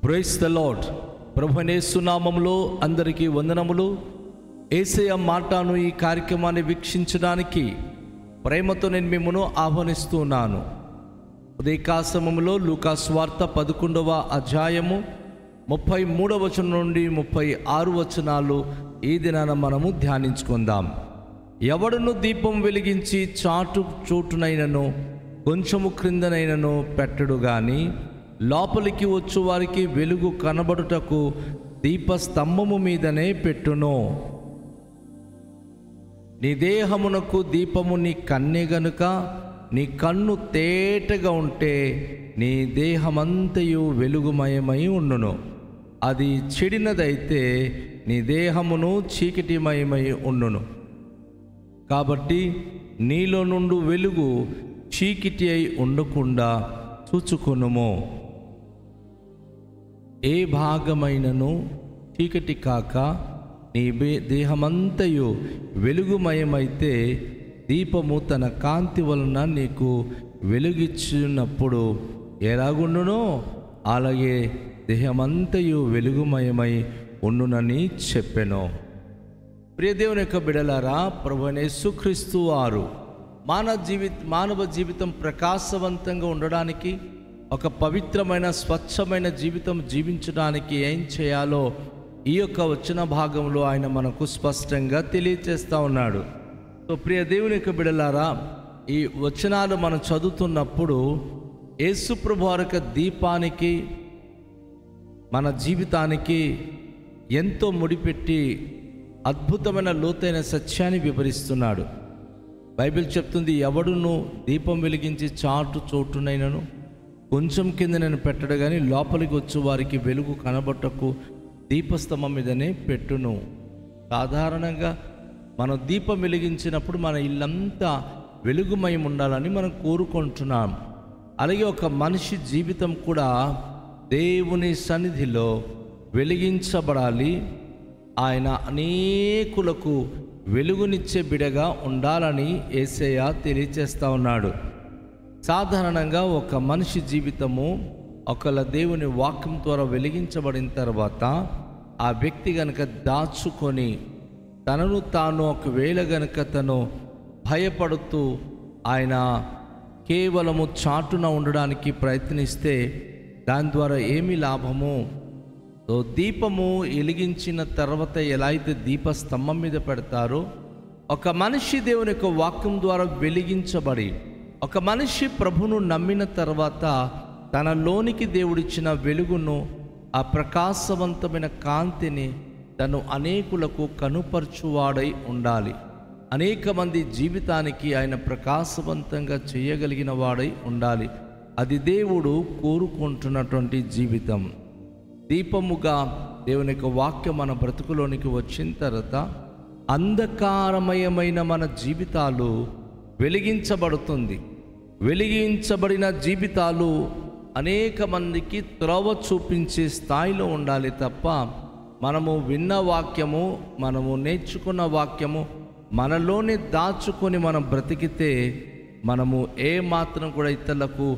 Praise the lord. ప్రభువైన యేసు నామములో అందరికీ వందనములు. యేసయ్య మాటను ఈ కార్యక్రమాన్ని వీక్షించడానికి ప్రేమతో నేను మిమ్మల్ని ఆహ్వానిస్తున్నాను. ఉదయకాలములో లూకా సువార్త 11వ అధ్యాయము 33వ వచనం నుండి 36 వచనాలు ఈ దినాన మనము ధ్యానించుకుందాం. ఎవడును దీపం వెలిగించి చోటునైనను కొంచెము క్రిందనైనను పెట్టడు గాని లోపలికి వచ్చు వారికి వెలుగు కనబడుటకు దీపస్తంభము మీదనే పెట్టును. నీ దేహమునకు దీపము నీ కన్నే గనుక నీ కన్ను తేటగా ఉంటే నీ దేహమంతయు వెలుగుమయమై ఉండును. అది చెడినదైతే నీ దేహమును చీకటిమయమై ఉండును. కాబట్టి నీలో నుండి వెలుగు చీకటి అయి ఉండకుండా చూచుకొనుము. ఏ భాగమైనను చీకటి కాక నీ దేహమంతయు వెలుగుమయమైతే దీపము తన కాంతి వలన నీకు వెలుగిచ్చినప్పుడు ఎలాగుండునో అలాగే దేహమంతయు వెలుగుమయమై ఉండునని చెప్పెను. ప్రియదేవుని యొక్క బిడలారా, ప్రభువైన యేసుక్రీస్తు వారు మానవ జీవితం ప్రకాశవంతంగా ఉండడానికి, ఒక పవిత్రమైన స్వచ్ఛమైన జీవితం జీవించడానికి ఏం చేయాలో ఈ యొక్క వచన భాగంలో ఆయన మనకు స్పష్టంగా తెలియచేస్తూ ఉన్నాడు. సో ప్రియ దేవుని యొక్క బిడలారా, ఈ వచనాలు మనం చదువుతున్నప్పుడు యేసు ప్రభు వారి యొక్క దీపానికి మన జీవితానికి ఎంతో ముడిపెట్టి అద్భుతమైన లోతైన సత్యాన్ని వివరిస్తున్నాడు. బైబిల్ చెప్తుంది, ఎవడును దీపం వెలిగించి చోటునైనను కొంచెం కింద నేను పెట్టడు కానీ లోపలికి వచ్చి వారికి వెలుగు కనబట్టకు దీపస్తంభం మీదనే పెట్టును. సాధారణంగా మనం దీపం వెలిగించినప్పుడు మన ఇల్లంతా వెలుగుమయం ఉండాలని మనం కోరుకుంటున్నాం. అలాగే ఒక మనిషి జీవితం కూడా దేవుని సన్నిధిలో వెలిగించబడాలి. ఆయన అనేకులకు వెలుగునిచ్చే బిడగా ఉండాలని యేసయ్య తెలియచేస్తూ ఉన్నాడు. సాధారణంగా ఒక మనిషి జీవితము ఒకళ్ళ దేవుని వాక్యం ద్వారా వెలిగించబడిన తర్వాత ఆ వ్యక్తి గనుక దాచుకొని తనను తాను ఒకవేళ గనుక తను భయపడుతూ ఆయన కేవలము చాటున ఉండడానికి ప్రయత్నిస్తే దాని ద్వారా ఏమి లాభము? దీపము వెలిగించిన తర్వాత ఎలా అయితే దీపస్తంభం మీద పెడతారో, ఒక మనిషి దేవుని యొక్క వాక్యం ద్వారా వెలిగించబడి ఒక మనిషి ప్రభును నమ్మిన తర్వాత తనలోనికి దేవుడిచ్చిన వెలుగును, ఆ ప్రకాశవంతమైన కాంతిని తను అనేకులకు కనుపరచువాడై ఉండాలి. అనేక మంది జీవితానికి ఆయన ప్రకాశవంతంగా చేయగలిగిన వాడై ఉండాలి. అది దేవుడు కోరుకుంటున్నటువంటి జీవితం. దీపముగా దేవుని యొక్క వాక్యం మన బ్రతుకులోనికి వచ్చిన తర్వాత అంధకారమయమైన మన జీవితాలు వెలిగించబడుతుంది. వెలిగించబడిన జీవితాలు అనేక మందికి త్రోవ చూపించే స్థాయిలో ఉండాలి తప్ప మనము విన్న వాక్యము, మనము నేర్చుకున్న వాక్యము మనలోనే దాచుకొని మనం బ్రతికితే మనము ఏ మాత్రం కూడా ఇతరులకు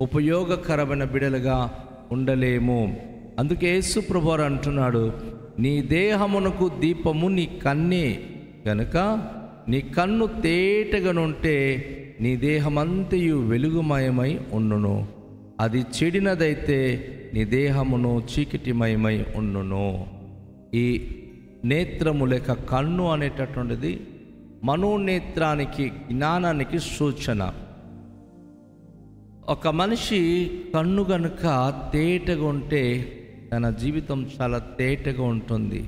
ఉపయోగకరమైన బిడలుగా ఉండలేము. అందుకే యేసు ప్రభువారు అంటున్నాడు, నీ దేహమునకు దీపము నీ కన్నే గనుక నీ కన్ను తేటగానుంటే నీ దేహమంతయు వెలుగుమయమై ఉండును. అది చెడినదైతే నీ దేహమును చీకటిమయమై ఉండును. ఈ నేత్రము లేక కన్ను అనేటటువంటిది మనోనేత్రానికి, జ్ఞానానికి సూచన. ఒక మనిషి కన్ను గనుక తేటగా ఉంటే తన జీవితం చాలా తేటగా ఉంటుంది.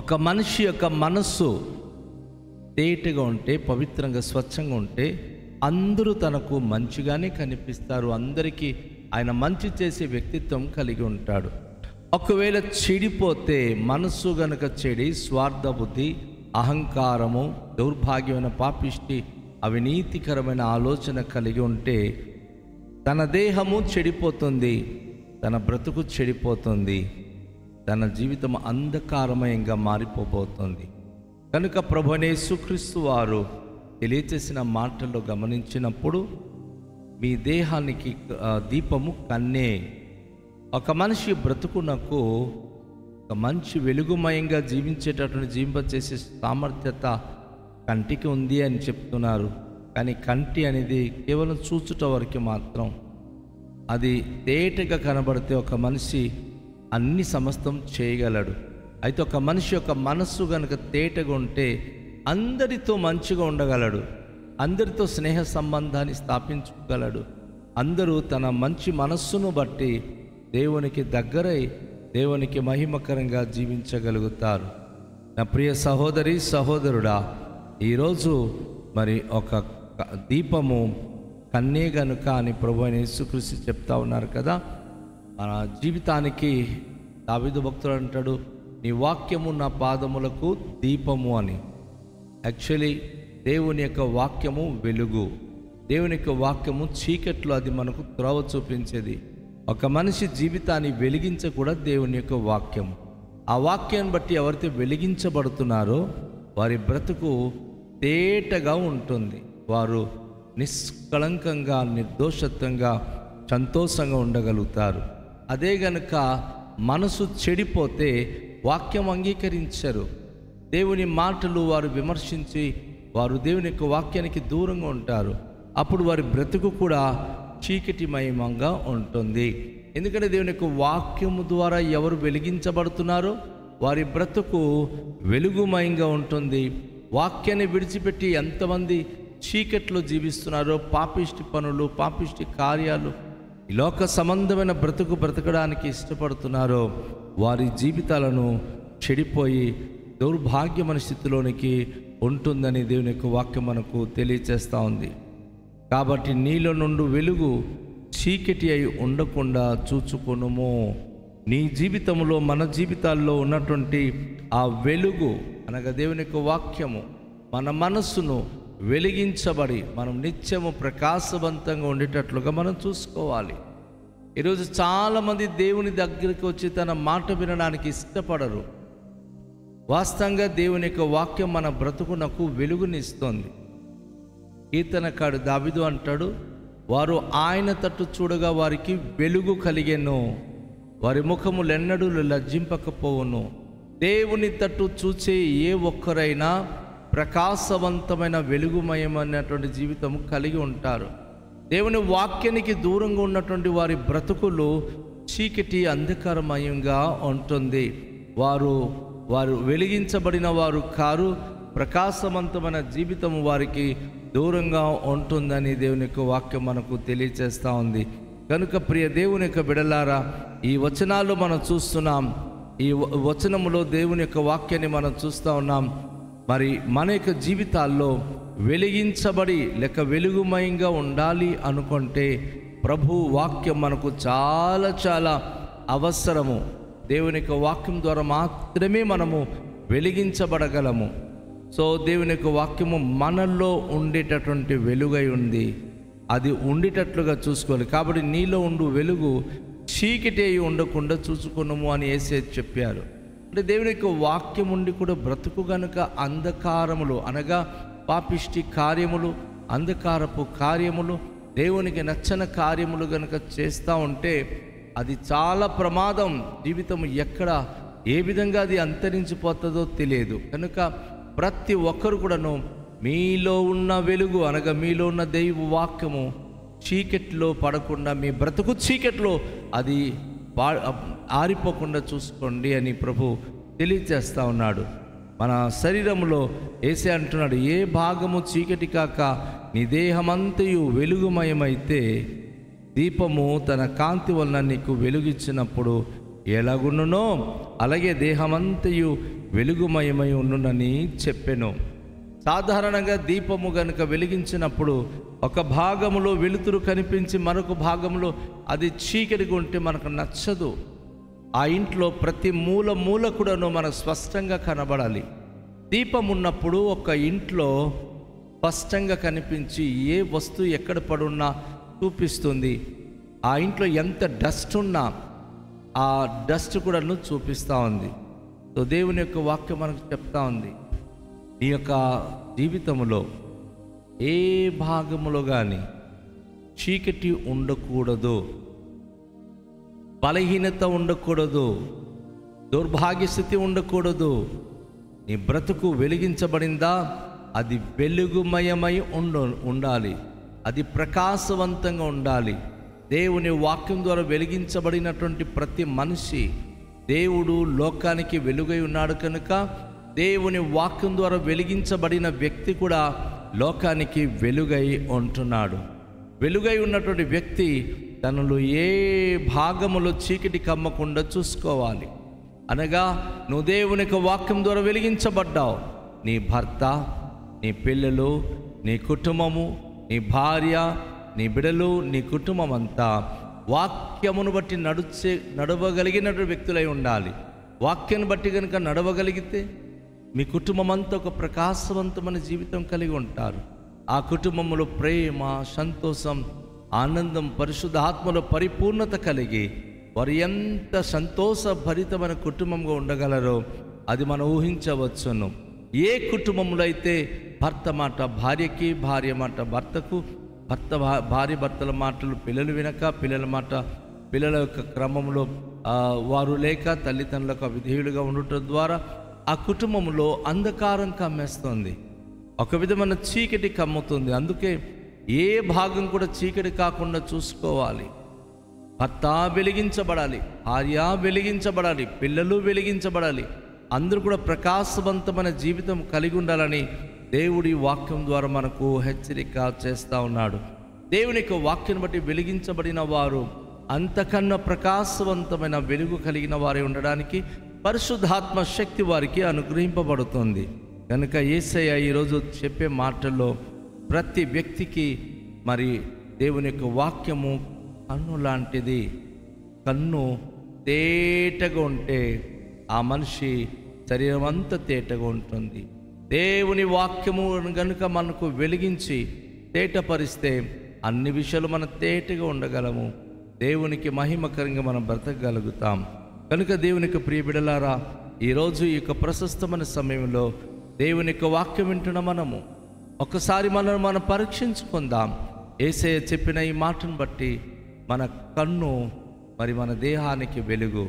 ఒక మనిషి యొక్క మనస్సు తేటగా ఉంటే, పవిత్రంగా స్వచ్ఛంగా ఉంటే అందరూ తనకు మంచిగానే కనిపిస్తారు. అందరికీ ఆయన మంచి చేసే వ్యక్తిత్వం కలిగి ఉంటాడు. ఒకవేళ చెడిపోతే, మనస్సు గనుక చెడి స్వార్థ బుద్ధి, అహంకారము, దౌర్భాగ్యమైన పాపిష్టి, అవినీతికరమైన ఆలోచన కలిగి ఉంటే తన దేహము చెడిపోతుంది, తన బ్రతుకు చెడిపోతుంది, తన జీవితం అంధకారమయంగా మారిపోబోతుంది. కనుక ప్రభువైన యేసుక్రీస్తు వారు తెలియచేసిన మాటల్లో గమనించినప్పుడు, మీ దేహానికి దీపము కన్నే. ఒక మనిషి బ్రతుకునకు ఒక మంచి వెలుగుమయంగా జీవించేటటువంటి జీవింపచేసే సామర్థ్యత కంటికి ఉంది అని చెప్తున్నారు. కానీ కంటి అనేది కేవలం చూచుట వరకు మాత్రం. అది తేటగా కనబడితే ఒక మనిషి అన్ని సమస్తం చేయగలడు. అయితే ఒక మనిషి యొక్క మనస్సు కనుక తేటగా ఉంటే అందరితో మంచిగా ఉండగలడు, అందరితో స్నేహ సంబంధాన్ని స్థాపించుకోగలడు. అందరూ తన మంచి మనస్సును బట్టి దేవునికి దగ్గరై దేవునికి మహిమకరంగా జీవించగలుగుతారు. నా ప్రియ సహోదరి సహోదరుడా, ఈరోజు మరి ఒక దీపము కన్నే గనుక అని ప్రభువైన యేసుక్రీస్తు చెప్తా ఉన్నారు కదా. మన జీవితానికి దావీదు భక్తుడు అంటాడు, నీ వాక్యము నా పాదములకు దీపము అని. యాక్చువల్లీ దేవుని యొక్క వాక్యము వెలుగు, దేవుని యొక్క వాక్యము చీకట్లో అది మనకు త్రోవ చూపించేది. ఒక మనిషి జీవితాన్ని వెలిగించ కూడా దేవుని యొక్క వాక్యము. ఆ వాక్యాన్ని బట్టి ఎవరైతే వెలిగించబడుతున్నారో వారి బ్రతుకు తేటగా ఉంటుంది. వారు నిష్కళంకంగా నిర్దోషత్వంగా సంతోషంగా ఉండగలుగుతారు. అదే గనుక మనసు చెడిపోతే వాక్యం అంగీకరించరు. దేవుని మాటలు వారు విమర్శించి వారు దేవుని యొక్క వాక్యానికి దూరంగా ఉంటారు. అప్పుడు వారి బ్రతుకు కూడా చీకటిమయంగా ఉంటుంది. ఎందుకంటే దేవుని యొక్క వాక్యము ద్వారా ఎవరు వెలిగించబడుతున్నారో వారి బ్రతుకు వెలుగుమయంగా ఉంటుంది. వాక్యాన్ని విడిచిపెట్టి ఎంతమంది చీకట్లో జీవిస్తున్నారో, పాపిష్టి పనులు, పాపిష్టి కార్యాలు, ఈ లోక సంబంధమైన బ్రతకడానికి ఇష్టపడుతున్నారో వారి జీవితాలను చెడిపోయి దౌర్భాగ్యమైన స్థితిలోనికి ఉంటుందని దేవుని యొక్క వాక్యం మనకు తెలియచేస్తూ ఉంది. కాబట్టి నీలో నుండి వెలుగు చీకటి అయి ఉండకుండా చూచుకొనుము. నీ జీవితంలో, మన జీవితాల్లో ఉన్నటువంటి ఆ వెలుగు అనగా దేవుని యొక్క వాక్యము మన మనస్సును వెలిగించబడి మనం నిత్యము ప్రకాశవంతంగా ఉండేటట్లుగా మనం చూసుకోవాలి. ఈరోజు చాలామంది దేవుని దగ్గరికి వచ్చి తన మాట వినడానికి ఇష్టపడరు. వాస్తవంగా దేవుని యొక్క వాక్యం మన బ్రతుకునకు వెలుగునిస్తుంది. కీర్తనకాడు దావీదు అంటాడు, వారు ఆయన తట్టు చూడగా వారికి వెలుగు కలిగెను, వారి ముఖములెన్నడూ లజ్జింపకపోవును. దేవుని తట్టు చూచే ఏ ఒక్కరైనా ప్రకాశవంతమైన వెలుగుమయమైనటువంటి జీవితం కలిగి ఉంటారు. దేవుని వాక్యానికి దూరంగా ఉన్నటువంటి వారి బ్రతుకులు చీకటి అంధకారమయంగా ఉంటుంది. వారు వెలిగించబడిన వారు కారు, ప్రకాశవంతమైన జీవితం వారికి దూరంగా ఉంటుందని దేవుని యొక్క వాక్యం మనకు తెలియచేస్తూ ఉంది. కనుక ప్రియ దేవుని యొక్క బిడలారా, ఈ వచనాలు మనం చూస్తున్నాం. ఈ వచనములో దేవుని యొక్క వాక్యాన్ని మనం చూస్తూ ఉన్నాం. మరి మన యొక్క జీవితాల్లో వెలిగించబడి లేక వెలుగుమయంగా ఉండాలి అనుకుంటే ప్రభు వాక్యం మనకు చాలా చాలా అవసరము. దేవుని యొక్క వాక్యం ద్వారా మాత్రమే మనము వెలిగించబడగలము. సో దేవుని యొక్క వాక్యము మనల్లో ఉండేటటువంటి వెలుగై ఉంది, అది ఉండేటట్లుగా చూసుకోవాలి. కాబట్టి నీలో ఉండు వెలుగు చీకటి అయి ఉండకుండా చూసుకున్నాము అని యేసే చెప్పారు. అంటే దేవుని యొక్క వాక్యం ఉండి కూడా బ్రతుకు గనుక అంధకారములు అనగా పాపిష్టి కార్యములు, అంధకారపు కార్యములు, దేవునికి నచ్చని కార్యములు గనుక చేస్తూ ఉంటే అది చాలా ప్రమాదం. జీవితం ఎక్కడ ఏ విధంగా అది అంతరించిపోతుందో తెలియదు. కనుక ప్రతి ఒక్కరు కూడాను మీలో ఉన్న వెలుగు అనగా మీలో ఉన్న దైవ వాక్యము చీకట్లో పడకుండా, మీ బ్రతుకు చీకట్లో అది ఆరిపోకుండా చూసుకోండి అని ప్రభు తెలియచేస్తూ ఉన్నాడు. మన శరీరంలో యేసే అంటున్నాడు, ఏ భాగము చీకటి కాక నీ దేహమంతయు వెలుగుమయమైతే దీపము తన కాంతి వలన నీకు వెలుగిచ్చినప్పుడు ఎలాగుండునో అలాగే దేహమంతయు వెలుగుమయమై ఉండునని చెప్పెను. సాధారణంగా దీపము గనుక వెలిగించినప్పుడు ఒక భాగములో వెలుతురు కనిపించి మరొక భాగంలో అది చీకటిగా ఉంటే మనకు నచ్చదు. ఆ ఇంట్లో ప్రతి మూల కూడాను మనకు స్పష్టంగా కనబడాలి. దీపం ఉన్నప్పుడు ఒక ఇంట్లో స్పష్టంగా కనిపించి ఏ వస్తువు ఎక్కడ పడున్నా చూపిస్తుంది. ఆ ఇంట్లో ఎంత డస్ట్ ఉన్నా ఆ డస్ట్ కూడా చూపిస్తూ ఉంది. సో దేవుని యొక్క వాక్యం మనకు చెప్తా ఉంది, నీ యొక్క జీవితంలో ఏ భాగములో కానీ చీకటి ఉండకూడదు. బలహీనత ఉండకూడదు, దౌర్భాగ్య స్థితి ఉండకూడదు. నీ బ్రతుకు వెలిగించబడిందా, అది వెలుగుమయమై ఉండాలి, అది ప్రకాశవంతంగా ఉండాలి. దేవుని వాక్యం ద్వారా వెలిగించబడినటువంటి ప్రతి మనిషి, దేవుడు లోకానికి వెలుగై ఉన్నాడు కనుక దేవుని వాక్యం ద్వారా వెలిగించబడిన వ్యక్తి కూడా లోకానికి వెలుగై ఉంటున్నాడు. వెలుగై ఉన్నటువంటి వ్యక్తి తనలో ఏ భాగములో చీకటి కమ్మకుండా చూసుకోవాలి. అనగా నువ్వు దేవుని యొక్క వాక్యం ద్వారా వెలిగించబడ్డావు. నీ భర్త, నీ పిల్లలు, నీ కుటుంబము, నీ భార్య, నీ బిడ్డలు, నీ కుటుంబం అంతా వాక్యమును బట్టి నడవగలిగినటువంటి వ్యక్తులై ఉండాలి. వాక్యాన్ని బట్టి కనుక నడవగలిగితే మీ కుటుంబం అంతా ఒక ప్రకాశవంతమైన జీవితం కలిగి ఉంటారు. ఆ కుటుంబంలో ప్రేమ, సంతోషం, ఆనందం, పరిశుద్ధాత్మలో పరిపూర్ణత కలిగి వారు ఎంత సంతోషభరితమైన కుటుంబంగా ఉండగలరో అది మనం ఊహించవచ్చును. ఏ కుటుంబంలో అయితే భర్త మాట భార్యకి, భార్య మాట భర్తకు, భార్య భర్తల మాటలు పిల్లలు వినక, పిల్లల మాట పిల్లల యొక్క క్రమంలో వారు లేక తల్లిదండ్రులకు అవిధేయులుగా ఉండటం ద్వారా ఆ కుటుంబంలో అంధకారం కమ్మేస్తుంది, ఒక విధమైన చీకటి కమ్ముతుంది. అందుకే ఏ భాగం కూడా చీకటి కాకుండా చూసుకోవాలి. భర్త వెలిగించబడాలి, భార్య వెలిగించబడాలి, పిల్లలు వెలిగించబడాలి, అందరూ కూడా ప్రకాశవంతమైన జీవితం కలిగి ఉండాలని దేవుడి వాక్యం ద్వారా మనకు హెచ్చరిక చేస్తూ ఉన్నాడు. దేవుని యొక్క వాక్యం బట్టి వెలిగించబడిన వారు అంతకన్నా ప్రకాశవంతమైన వెలుగు కలిగిన వారే ఉండడానికి పరిశుద్ధాత్మ శక్తి వారికి అనుగ్రహింపబడుతుంది. కనుక యేసయ్య ఈరోజు చెప్పే మాటల్లో ప్రతి వ్యక్తికి మరి దేవుని యొక్క వాక్యము కన్ను లాంటిది. కన్ను తేటగా ఉంటే ఆ మనిషి శరీరం అంతా తేటగా ఉంటుంది. దేవుని వాక్యము కనుక మనకు వెలిగించి తేటపరిస్తే అన్ని విషయాలు మనం తేటగా ఉండగలము. దేవునికి మహిమకరంగా మనం బ్రతకగలుగుతాం. కనుక దేవునికి ప్రియ బిడ్డలారా, ఈరోజు ఈ యొక్క ప్రశస్తమైన సమయంలో దేవుని యొక్క వాక్యం వింటున్న మనము ఒక్కసారి మనం పరీక్షించుకుందాం. యేసయ్య చెప్పిన ఈ మాటను బట్టి మన కన్ను మరి మన దేహానికి వెలుగు,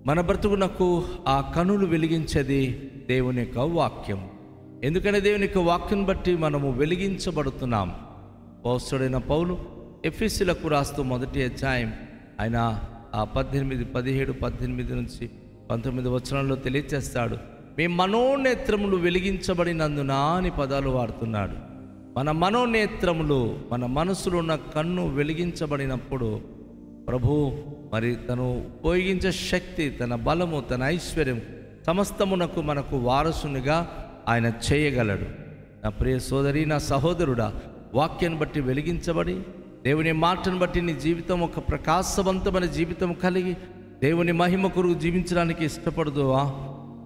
మన బ్రతుకునకు ఆ కన్నులు వెలిగించేది దేవుని యొక్క వాక్యం. ఎందుకంటే దేవుని యొక్క వాక్యం బట్టి మనము వెలిగించబడుతున్నాం. పౌరుడైన పౌలు ఎఫెసీయులకు రాస్తూ 1వ అధ్యాయం ఆయన 17, 18 నుంచి 19 వచనాల్లో తెలియచేస్తాడు. మీ మనోనేత్రములు వెలిగించబడినందున అని పదాలు వాడుతున్నాడు. మన మనోనేత్రములు, మన మనసులో ఉన్న కన్ను వెలిగించబడినప్పుడు ప్రభు మరి తను ఉపయోగించే శక్తి, తన బలము, తన ఐశ్వర్యం సమస్తమునకు మనకు వారసునిగా ఆయన చేయగలడు. నా ప్రియ సోదరి, నా సహోదరుడా, వాక్యాన్ని బట్టి వెలిగించబడి దేవుని మాటను బట్టి నీ జీవితం ఒక ప్రకాశవంతమైన జీవితం కలిగి దేవుని మహిమ కొరకు జీవించడానికి ఇష్టపడదువా?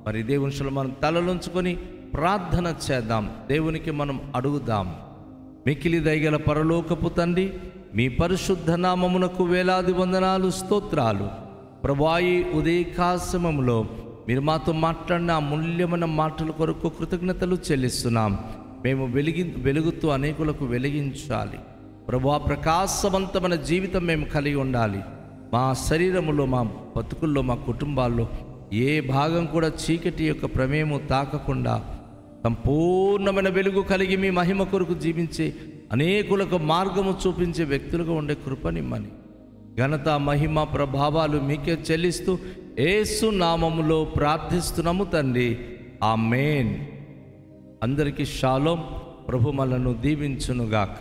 మరి దేవుని మనం తలలుంచుకొని ప్రార్థన చేద్దాం. దేవునికి మనం అడుగుదాం. మికిలి దయగల పరలోకపు తండ్రి, మీ పరిశుద్ధ నామమునకు వేలాది వందనాలు, స్తోత్రాలు. ప్రభువాయి ఉదయకాశమంలో మీరు మాతో మాట్లాడిన అమూల్యమైన మాటల కొరకు కృతజ్ఞతలు చెల్లిస్తున్నాం. మేము వెలుగుతూ అనేకులకు వెలిగించాలి ప్రభువా. ప్రకాశవంతమైన జీవితం మేము కలిగి ఉండాలి. మా శరీరములో, మా బతుకుల్లో, మా కుటుంబాల్లో ఏ భాగం కూడా చీకటి యొక్క ప్రమేయము తాకకుండా సంపూర్ణమైన వెలుగు కలిగి మీ మహిమ కొరకు జీవించి అనేకులకు మార్గము చూపించే వ్యక్తులుగా ఉండే కృపనిమ్మని ఘనత, మహిమ, ప్రభావాలు మీకే చెల్లిస్తూ యేసు నామములో ప్రార్థిస్తున్నాము తండ్రి. ఆమేన్. అందరికీ షాలోం. ప్రభు మనను దీవించునుగాక.